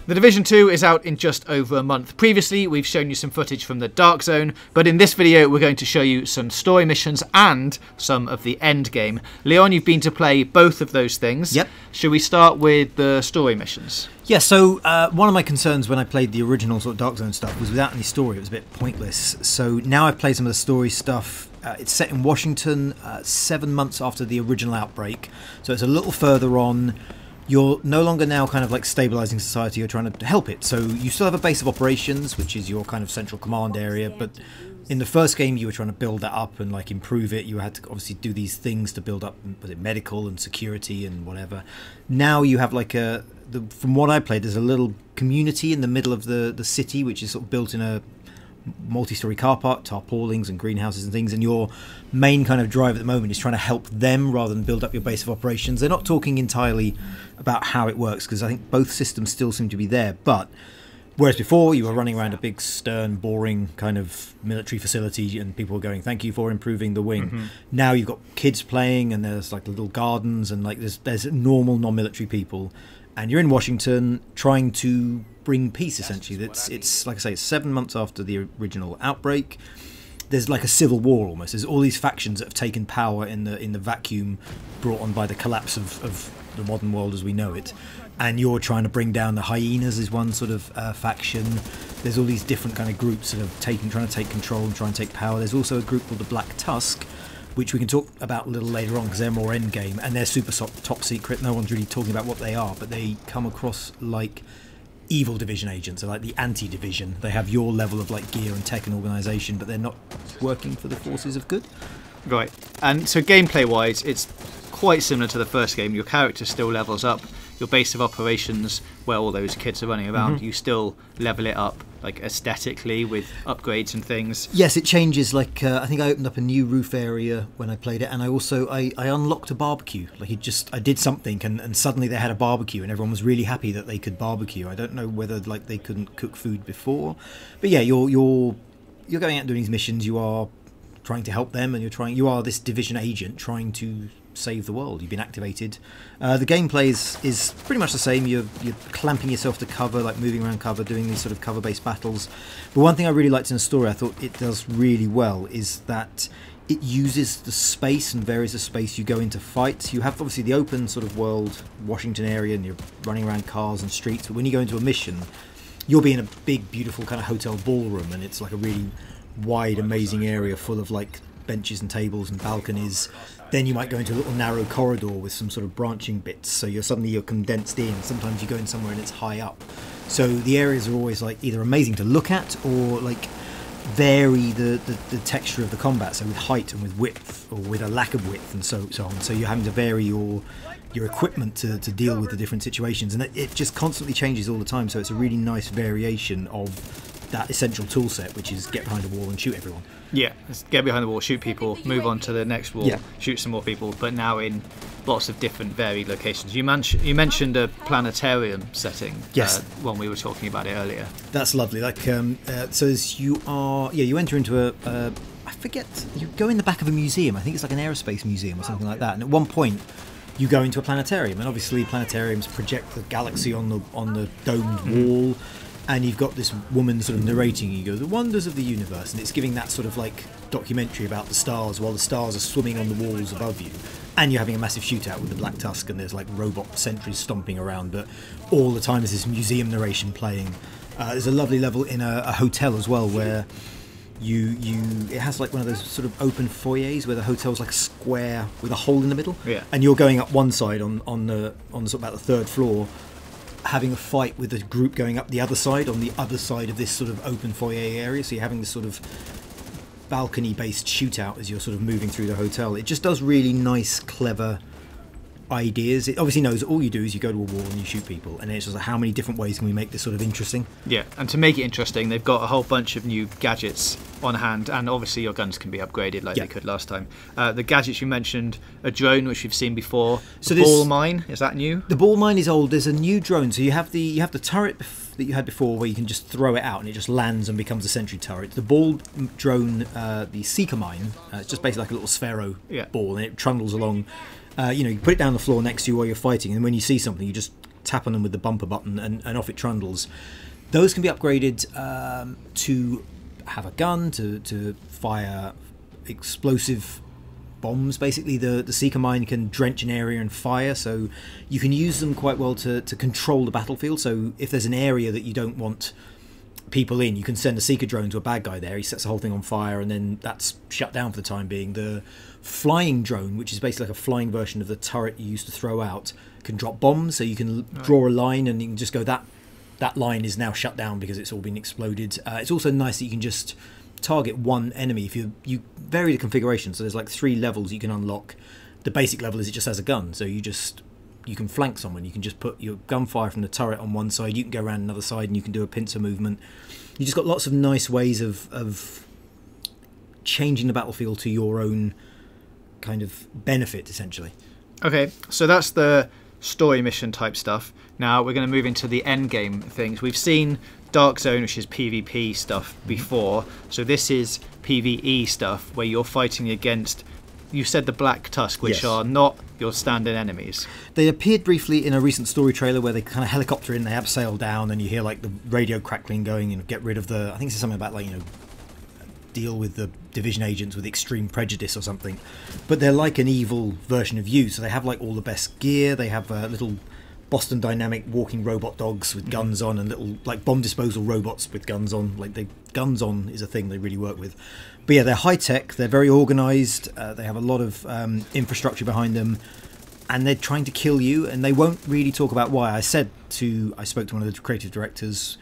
The Division 2 is out in just over a month. Previously, we've shown you some footage from the Dark Zone, but in this video, we're going to show you some story missions and some of the Endgame. Leon, you've been to play both of those things. Yep. Should we start with the story missions? Yeah, so one of my concerns when I played the original sort of Dark Zone stuff was without any story, it was a bit pointless. So now I've played some of the story stuff. It's set in Washington 7 months after the original outbreak, so it's a little further on. You're no longer now kind of like stabilising society, you're trying to help it. So you still have a base of operations, which is your kind of central command area, but in the first game you were trying to build that up and like improve it. You had to obviously do these things to build up medical and security and whatever. Now you have like from what I played, there's a little community in the middle of the city, which is sort of built in a multi-story car park, tarpaulins and greenhouses and things, and your main kind of drive at the moment is trying to help them rather than build up your base of operations. They're not talking entirely about how it works because I think both systems still seem to be there, but whereas before you were running around a big stern boring kind of military facility and people were going thank you for improving the wing, now you've got kids playing and there's like little gardens and like there's normal non-military people, and you're in Washington trying to bring peace essentially. It's like I say, it's 7 months after the original outbreak. There's like a civil war almost. There's all these factions that have taken power in the vacuum brought on by the collapse of the modern world as we know it. And you're trying to bring down the hyenas is one sort of faction. There's all these different kind of groups that are trying to take control and try and take power. There's also a group called the Black Tusk, which we can talk about a little later on because they're more endgame and they're super top secret. No one's really talking about what they are, but they come across like evil division agents, or like the anti-division. They have your level of like gear and tech and organisation, but they're not working for the forces of good. Right, and so gameplay-wise, it's quite similar to the first game. Your character still levels up. Your base of operations, where all those kids are running around, you still level it up like aesthetically with upgrades and things. Yes, it changes. Like I think I opened up a new roof area when I played it, and I unlocked a barbecue. Like I did something, and suddenly they had a barbecue, and everyone was really happy that they could barbecue. I don't know whether like they couldn't cook food before, but yeah, you're going out and doing these missions. You are trying to help them, and you are this division agent trying to save the world. You've been activated. The gameplay is pretty much the same. You're clamping yourself to cover, like moving around cover, doing these sort of cover-based battles. But one thing I really liked in the story, I thought it does really well, is that it uses the space and varies the space you go into fights. You have obviously the open sort of world, Washington area, and you're running around cars and streets. But when you go into a mission, you'll be in a big, beautiful kind of hotel ballroom, and it's like a really wide, amazing area full of like benches and tables and balconies. Then you might go into a little narrow corridor with some sort of branching bits, so you're condensed in. Sometimes you go in somewhere and it's high up. So the areas are always like either amazing to look at or like vary the texture of the combat, so with height and with width or with a lack of width and so on. So you're having to vary your equipment to deal with the different situations, and it just constantly changes all the time. So it's a really nice variation of that essential tool set, which is get behind a wall and shoot everyone. Yeah, let's get behind the wall, shoot people, move on to the next wall, shoot some more people, but now in lots of different varied locations. You mentioned a planetarium setting. Yes. When we were talking about it earlier. That's lovely. Like so as you enter into I forget, you go in the back of a museum. I think it's like an aerospace museum or something like that, and at one point you go into a planetarium, and obviously planetariums project the galaxy on the domed wall. And you've got this woman sort of narrating, you go, the wonders of the universe, and it's giving that sort of like documentary about the stars while the stars are swimming on the walls above you. And you're having a massive shootout with the Black Tusk, and there's like robot sentries stomping around, but all the time there's this museum narration playing. There's a lovely level in a hotel as well where it has like one of those sort of open foyers where the hotel's like a square with a hole in the middle. Yeah. And you're going up one side on the sort of about the third floor, having a fight with a group going up the other side on the other side of this sort of open foyer area. So you're having this sort of balcony based shootout as you're sort of moving through the hotel. It just does really nice, clever ideas. It obviously knows all you do is you go to a wall and you shoot people, and it's just like, how many different ways can we make this sort of interesting? Yeah, and to make it interesting, they've got a whole bunch of new gadgets on hand, and obviously your guns can be upgraded like they could last time. The gadgets you mentioned, a drone which we've seen before. So the ball mine, is that new? The ball mine is old. There's a new drone. So you have the turret that you had before where you can just throw it out and it just lands and becomes a sentry turret. The ball drone, the seeker mine, it's just basically like a little sphero ball, and it trundles along. You put it down the floor next to you while you're fighting, and when you see something, you just tap on them with the bumper button and off it trundles. Those can be upgraded to have a gun, to fire explosive bombs. Basically, the Seeker Mine can drench an area and fire, so you can use them quite well to control the battlefield. So if there's an area that you don't want people in, you can send a Seeker drone to a bad guy there. He sets the whole thing on fire, and then that's shut down for the time being. The flying drone, which is basically like a flying version of the turret you used to throw out, can drop bombs, so you can draw a line and you can just go, that line is now shut down because it's all been exploded. It's also nice that you can just target one enemy. If you vary the configuration, so there's like 3 levels you can unlock. The basic level is it just has a gun, so you can flank someone. You can just put your gunfire from the turret on one side, you can go around another side and you can do a pincer movement. You just got lots of nice ways of changing the battlefield to your own kind of benefit, essentially. Okay, so that's the story mission type stuff. Now we're going to move into the end game things. We've seen Dark Zone, which is PvP stuff, before. So this is PvE stuff where you're fighting against, you said the Black Tusk, which are not your standard enemies. They appeared briefly in a recent story trailer where they kind of helicopter in, they abseil down, and you hear like the radio crackling going, get rid of the, I think it's something about like, deal with the Division agents with extreme prejudice or something. But they're like an evil version of you, so they have like all the best gear, they have little Boston Dynamic walking robot dogs with guns on, and little like bomb disposal robots with guns on. Like guns on is a thing they really work with. But yeah, they're high tech, they're very organised, they have a lot of infrastructure behind them, and they're trying to kill you, and they won't really talk about why. I spoke to one of the creative directors,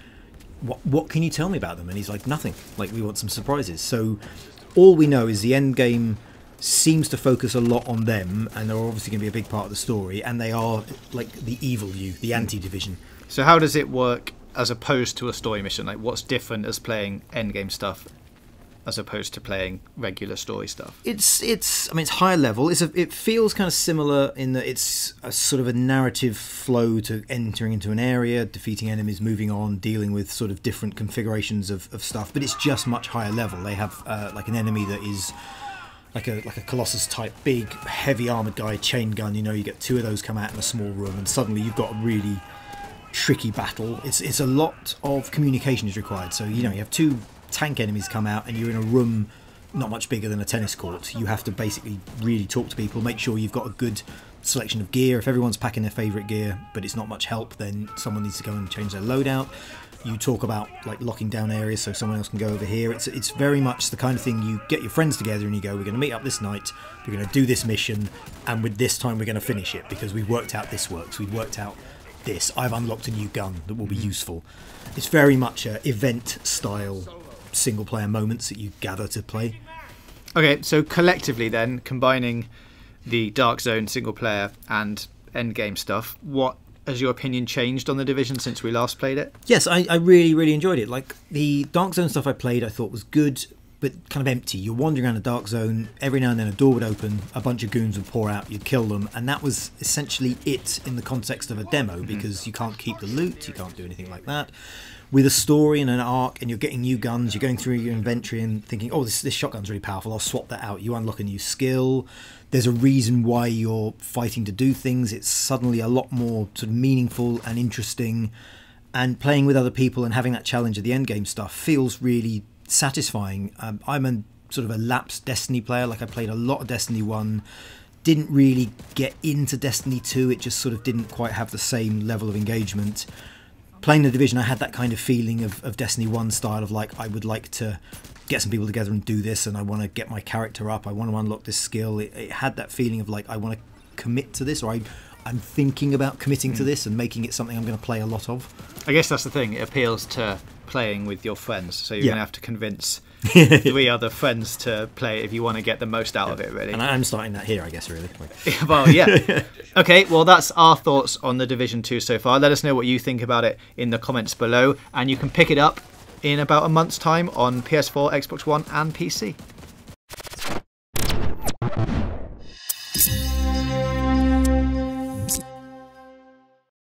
what can you tell me about them? And he's like, nothing, like we want some surprises. So all we know is the end game seems to focus a lot on them, and they're obviously going to be a big part of the story, and they are like the evil you, the anti-division. So how does it work as opposed to a story mission? Like, what's different as playing endgame stuff as opposed to playing regular story stuff? It's I mean, it's higher level. It feels kind of similar in that it's a sort of a narrative flow to entering into an area, defeating enemies, moving on, dealing with sort of different configurations of stuff, but it's just much higher level. They have like an enemy that is like a Colossus type, big, heavy armoured guy, chain gun. You get 2 of those come out in a small room, and suddenly you've got a really tricky battle. It's a lot of communication is required. So you have 2 tank enemies come out, and you're in a room not much bigger than a tennis court. You have to basically really talk to people, make sure you've got a good selection of gear. If everyone's packing their favourite gear, but it's not much help, then someone needs to go and change their loadout. You talk about like locking down areas so someone else can go over here. It's very much the kind of thing you get your friends together and you go, we're going to meet up this night, we're going to do this mission, and with this time we're going to finish it because we've worked out this works, we've worked out this, I've unlocked a new gun that will be useful. It's very much a event style single player moments that you gather to play. Okay, so collectively then, combining the Dark Zone single player and endgame stuff, what has your opinion changed on The Division since we last played it? Yes, I really, really enjoyed it. Like, the Dark Zone stuff I played I thought was good, but kind of empty. You're wandering around a dark zone, every now and then a door would open, a bunch of goons would pour out, you'd kill them, and that was essentially it in the context of a demo, because you can't keep the loot, you can't do anything like that. With a story and an arc, and you're getting new guns, you're going through your inventory and thinking, oh, this shotgun's really powerful, I'll swap that out. You unlock a new skill, there's a reason why you're fighting to do things, it's suddenly a lot more sort of meaningful and interesting, and playing with other people and having that challenge of the endgame stuff feels really satisfying. I'm a sort of a lapsed Destiny player, like I played a lot of Destiny 1, didn't really get into Destiny 2, it just sort of didn't quite have the same level of engagement. Playing The Division, I had that kind of feeling of Destiny 1 style of like, I would like to get some people together and do this, and I want to get my character up, I want to unlock this skill. It had that feeling of like, I want to commit to this, or I'm thinking about committing to this and making it something I'm going to play a lot of. I guess that's the thing, it appeals to playing with your friends, so you're going to have to convince 3 other friends to play if you want to get the most out of it, really. And I'm starting that here, I guess, really. Well, yeah. Okay, well, that's our thoughts on The Division 2 so far. Let us know what you think about it in the comments below, and you can pick it up in about a month's time on PS4, Xbox One and PC.